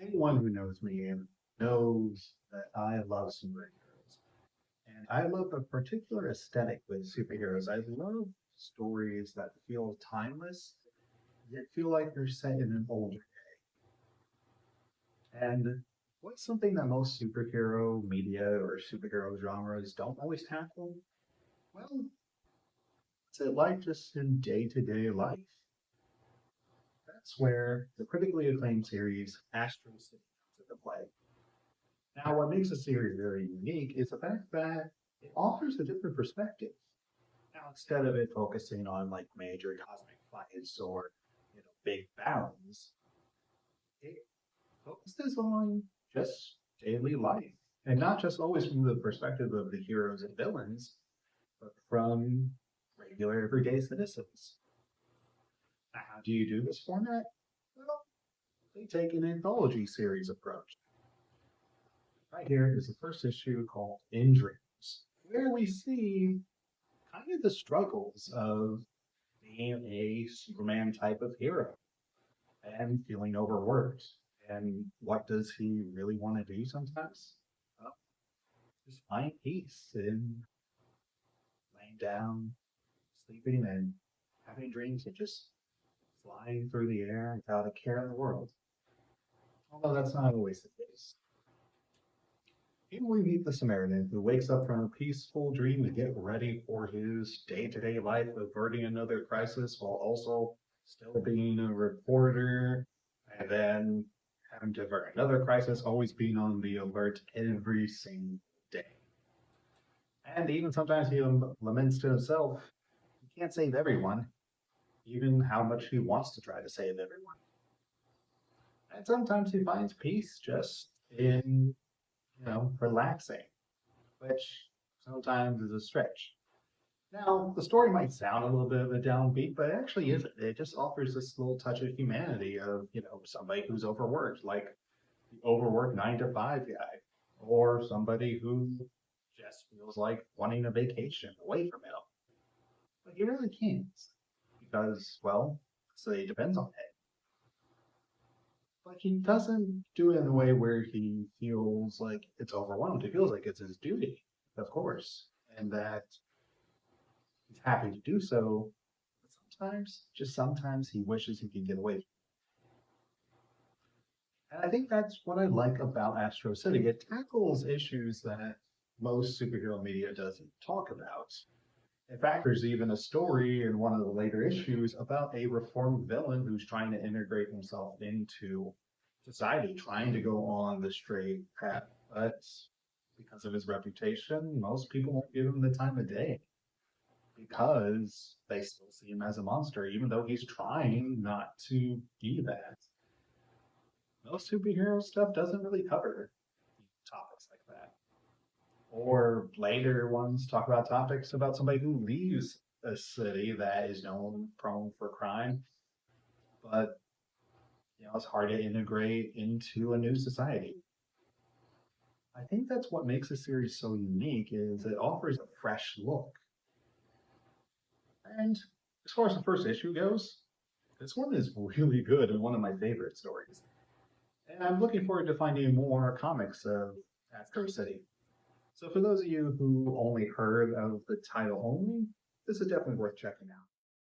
Anyone who knows me knows that I love superheroes. And I love a particular aesthetic with superheroes. I love stories that feel timeless, yet feel like they're set in an older day. And what's something that most superhero media or superhero genres don't always tackle? Well, it's like just in day-to-day life. That's where the critically acclaimed series Astro City comes into play. Now, what makes the series very unique is the fact that it offers a different perspective. Now, instead of it focusing on like major cosmic fights or big battles, it focuses on just daily life, and not just always from the perspective of the heroes and villains, but from regular everyday citizens. Now, how do you do this format? Well, they take an anthology series approach. Right here is the first issue called In Dreams, where we see kind of the struggles of being a Superman type of hero and feeling overworked. And what does he really want to do sometimes? Well, just find peace in laying down, sleeping, and having dreams of just flying through the air without a care in the world. Although that's not always the case. Here we meet the Samaritan who wakes up from a peaceful dream to get ready for his day-to-day life, averting another crisis while also still being a reporter, and then having to avert another crisis, always being on the alert every single day. And even sometimes he laments to himself, he can't save everyone, even how much he wants to try to save everyone. And sometimes he finds peace just in, relaxing, which sometimes is a stretch. Now, the story might sound a little bit of a downbeat, but it actually isn't. It just offers this little touch of humanity of, somebody who's overworked, like the overworked 9 to 5 guy, or somebody who just feels like wanting a vacation away from it all. But he really can't because, well, so it depends on it. But he doesn't do it in a way where he feels like it's overwhelmed. He feels like it's his duty, of course, and that he's happy to do so. But sometimes, just sometimes, he wishes he could get away. And I think that's what I like about Astro City. It tackles issues that most superhero media doesn't talk about. In fact, there's even a story in one of the later issues about a reformed villain who's trying to integrate himself into society, trying to go on the straight path. But because of his reputation, most people won't give him the time of day because they still see him as a monster, even though he's trying not to be that. Most superhero stuff doesn't really cover topics like that. Or later ones talk about topics about somebody who leaves a city that is known prone for crime, but it's hard to integrate into a new society. I think that's what makes the series so unique is it offers a fresh look. And as far as the first issue goes, this one is really good and one of my favorite stories. And I'm looking forward to finding more comics of Astro City. So for those of you who only heard of the title only, this is definitely worth checking out.